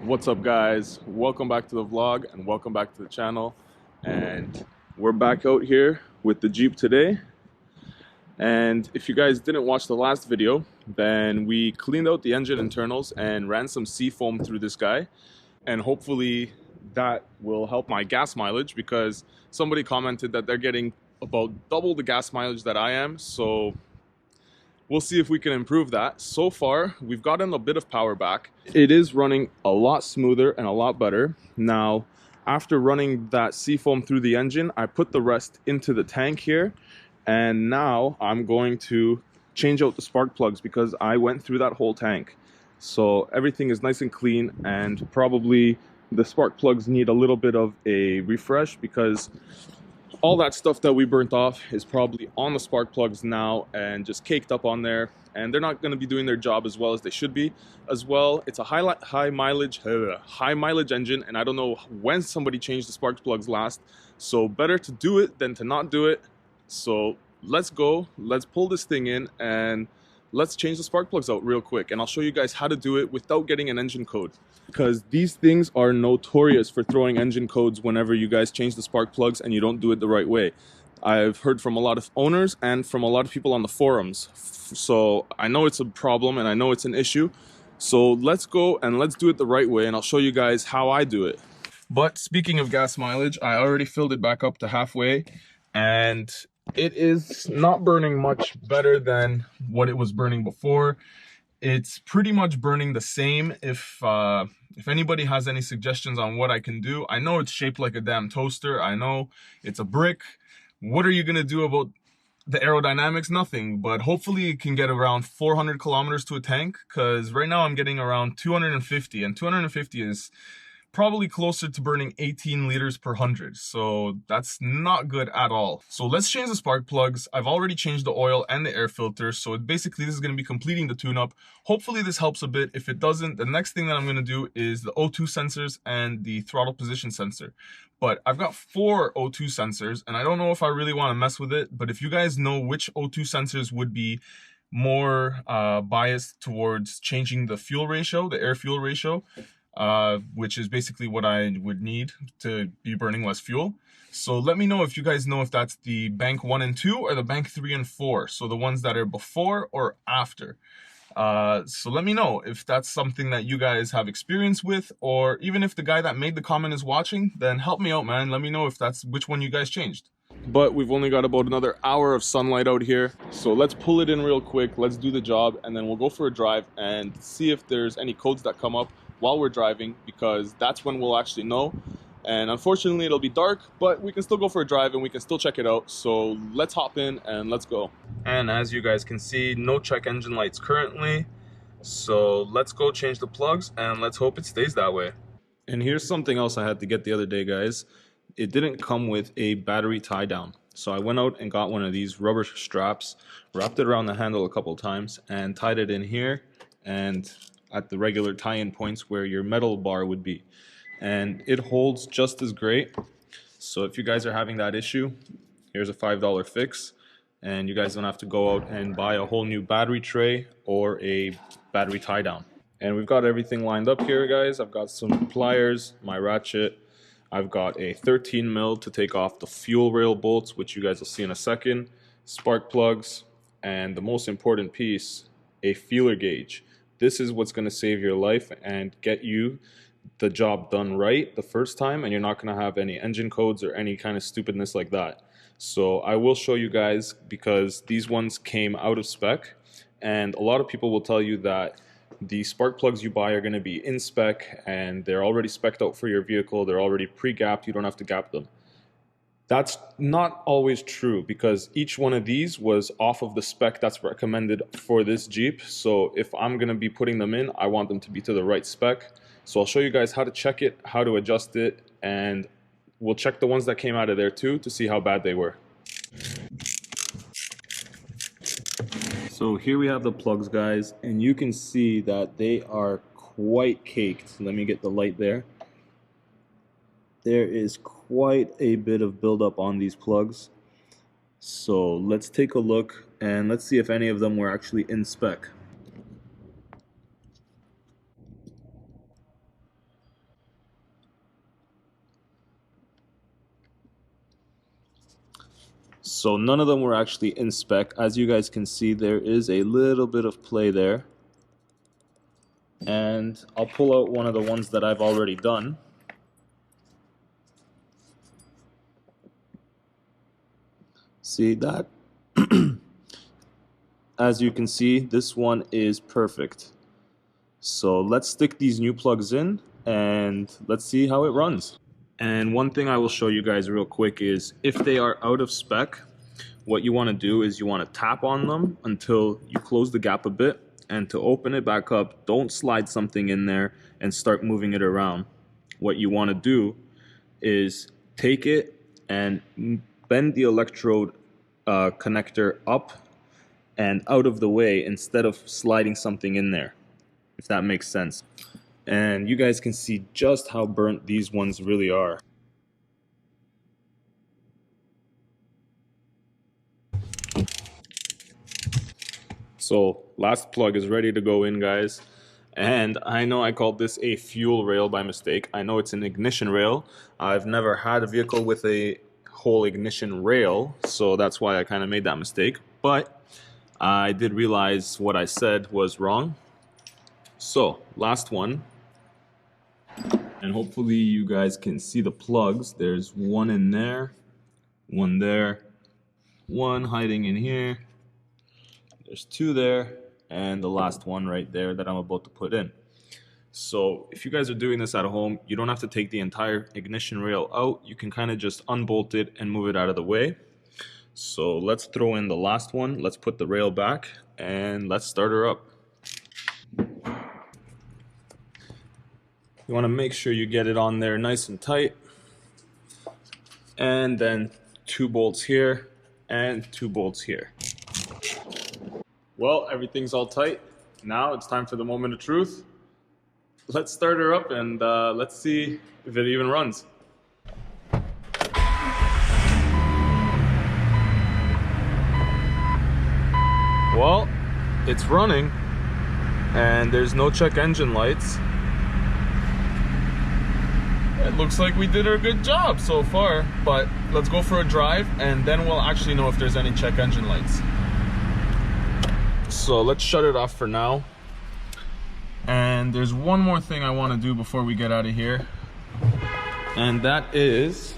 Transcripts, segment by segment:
What's up, guys? Welcome back to the vlog and welcome back to the channel. And we're back out here with the Jeep today. And if you guys didn't watch the last video, then we cleaned out the engine internals and ran some seafoam through this guy, and hopefully that will help my gas mileage, because somebody commented that they're getting about double the gas mileage that I am. So we'll see if we can improve that. So far, we've gotten a bit of power back. It is running a lot smoother and a lot better. Now, after running that seafoam through the engine, I put the rest into the tank here. And now I'm going to change out the spark plugs because I went through that whole tank. So everything is nice and clean, and probably the spark plugs need a little bit of a refresh because all that stuff that we burnt off is probably on the spark plugs now and just caked up on there, and they're not going to be doing their job as well as they should be. As well, it's a high mileage engine, and I don't know when somebody changed the spark plugs last, so better to do it than to not do it. So let's go, let's pull this thing in and let's change the spark plugs out real quick, and I'll show you guys how to do it without getting an engine code, because these things are notorious for throwing engine codes whenever you guys change the spark plugs and you don't do it the right way. I've heard from a lot of owners and from a lot of people on the forums, so I know it's a problem and I know it's an issue. So let's go and let's do it the right way, and I'll show you guys how I do it. But speaking of gas mileage, I already filled it back up to halfway, and it is not burning much better than what it was burning before. It's pretty much burning the same. If anybody has any suggestions on what I can do, I know it's shaped like a damn toaster. I know it's a brick. What are you gonna do about the aerodynamics? Nothing, but hopefully it can get around 400 kilometers to a tank, because right now I'm getting around 250, and 250 is probably closer to burning 18 liters per 100, so that's not good at all. So let's change the spark plugs. I've already changed the oil and the air filter, so basically this is going to be completing the tune-up. Hopefully this helps a bit. If it doesn't, the next thing that I'm going to do is the O2 sensors and the throttle position sensor. But I've got 4 O2 sensors, and I don't know if I really want to mess with it, but if you guys know which O2 sensors would be more biased towards changing the fuel ratio, the air fuel ratio, which is basically what I would need to be burning less fuel. So let me know if you guys know if that's the bank 1 and 2 or the bank 3 and 4. So the ones that are before or after. So let me know if that's something that you guys have experience with, or even if the guy that made the comment is watching, then help me out, man. Let me know if that's which one you guys changed. But we've only got about another hour of sunlight out here, so let's pull it in real quick, let's do the job, and then we'll go for a drive and see if there's any codes that come up while we're driving, because that's when we'll actually know. And unfortunately it'll be dark, but we can still go for a drive and we can still check it out. So let's hop in and let's go. And as you guys can see, no check engine lights currently, so let's go change the plugs and let's hope it stays that way. And here's something else I had to get the other day, guys. It didn't come with a battery tie down, so I went out and got one of these rubber straps, wrapped it around the handle a couple times and tied it in here and at the regular tie-in points where your metal bar would be, and it holds just as great. So if you guys are having that issue, here's a $5 fix, and you guys don't have to go out and buy a whole new battery tray or a battery tie down. And we've got everything lined up here, guys. I've got some pliers, my ratchet, I've got a 13 mil to take off the fuel rail bolts, which you guys will see in a second, spark plugs, and the most important piece, a feeler gauge. This is what's going to save your life and get you the job done right the first time, and you're not going to have any engine codes or any kind of stupidness like that. So I will show you guys, because these ones came out of spec, and a lot of people will tell you that the spark plugs you buy are going to be in spec and they're already spec'd out for your vehicle, they're already pre-gapped, you don't have to gap them. That's not always true, because each one of these was off of the spec that's recommended for this Jeep. So if I'm going to be putting them in, I want them to be to the right spec. So I'll show you guys how to check it, how to adjust it, and we'll check the ones that came out of there too to see how bad they were. So here we have the plugs, guys, and you can see that they are quite caked. Let me get the light there. There is quite a bit of buildup on these plugs. So let's take a look and let's see if any of them were actually in spec. So none of them were actually in spec. As you guys can see, there is a little bit of play there. And I'll pull out one of the ones that I've already done. See that? As you can see, this one is perfect. So let's stick these new plugs in and let's see how it runs. And one thing I will show you guys real quick is if they are out of spec, what you want to do is you want to tap on them until you close the gap a bit, and to open it back up, don't slide something in there and start moving it around. What you want to do is take it and bend the electrode connector up and out of the way instead of sliding something in there, if that makes sense. And you guys can see just how burnt these ones really are. So last plug is ready to go in, guys. And I know I called this a fuel rail by mistake. I know it's an ignition rail. I've never had a vehicle with a whole ignition rail, so that's why I kind of made that mistake. But I did realize what I said was wrong. So last one. And hopefully you guys can see the plugs. There's one in there, one there, one hiding in here. There's two there, and the last one right there that I'm about to put in. So if you guys are doing this at home, you don't have to take the entire ignition rail out. You can kind of just unbolt it and move it out of the way. So let's throw in the last one. Let's put the rail back and let's start her up. You want to make sure you get it on there nice and tight. And then 2 bolts here and 2 bolts here. Well, everything's all tight. Now it's time for the moment of truth. Let's start her up and let's see if it even runs. Well, it's running and there's no check engine lights. It looks like we did a good job so far, but let's go for a drive and then we'll actually know if there's any check engine lights. So let's shut it off for now. And there's one more thing I want to do before we get out of here, and that is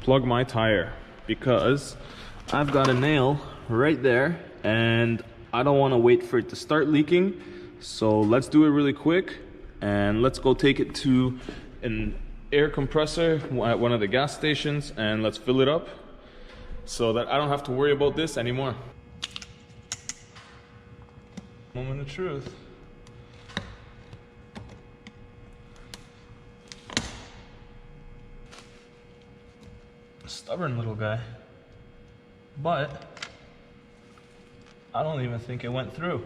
plug my tire, because I've got a nail right there and I don't want to wait for it to start leaking. So let's do it really quick and let's go take it to an air compressor at one of the gas stations and let's fill it up so that I don't have to worry about this anymore. Moment of truth. Stubborn little guy. But I don't even think it went through.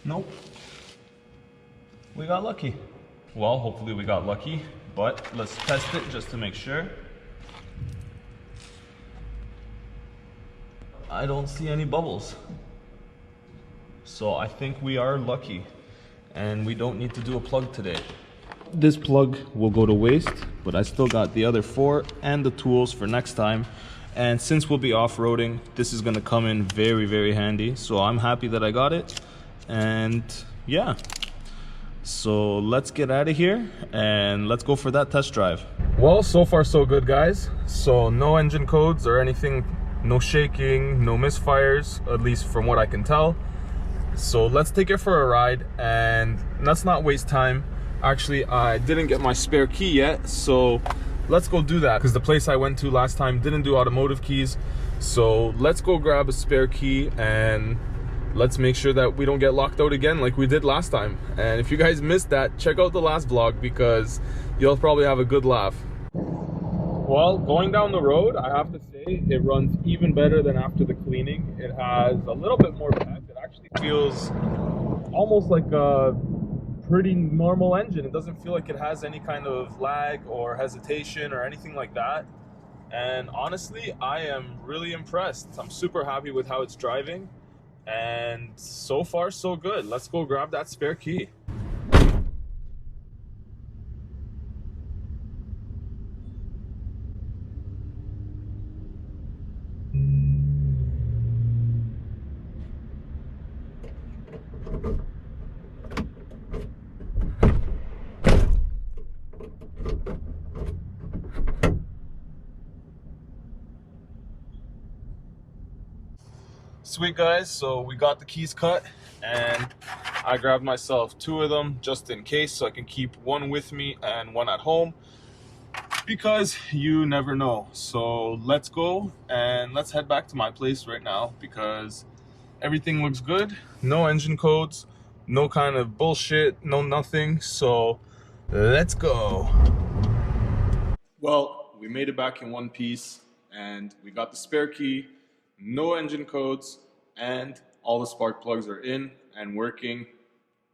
Nope. We got lucky. Well, hopefully we got lucky, but let's test it just to make sure. I don't see any bubbles. So I think we are lucky and we don't need to do a plug today. This plug will go to waste, but I still got the other 4 and the tools for next time. And since we'll be off-roading, this is gonna come in very, very handy. So I'm happy that I got it. And yeah, so let's get out of here and let's go for that test drive. Well, so far so good, guys. So no engine codes or anything, no shaking, no misfires, at least from what I can tell. So let's take it for a ride and let's not waste time. Actually, I didn't get my spare key yet, so let's go do that, because the place I went to last time didn't do automotive keys. So let's go grab a spare key and let's make sure that we don't get locked out again like we did last time. And if you guys missed that, check out the last vlog because you'll probably have a good laugh. Well, going down the road, I have to say it runs even better than after the cleaning. It has a little bit more pep. It actually feels almost like a pretty normal engine. It doesn't feel like it has any kind of lag or hesitation or anything like that. And honestly, I am really impressed. I'm super happy with how it's driving. And so far, so good. Let's go grab that spare key. Sweet guys, so we got the keys cut and I grabbed myself 2 of them just in case, so I can keep one with me and one at home because you never know. So let's go and let's head back to my place right now because everything looks good. No engine codes, no kind of bullshit, no nothing. So let's go. Well, we made it back in one piece and we got the spare key, no engine codes, and all the spark plugs are in and working.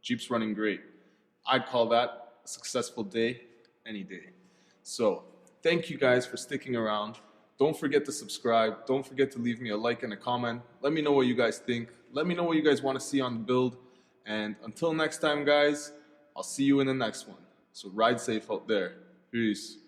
Jeep's running great. I'd call that a successful day any day. So thank you guys for sticking around. Don't forget to subscribe. Don't forget to leave me a like and a comment. Let me know what you guys think. Let me know what you guys want to see on the build. And until next time, guys, I'll see you in the next one. So ride safe out there. Peace.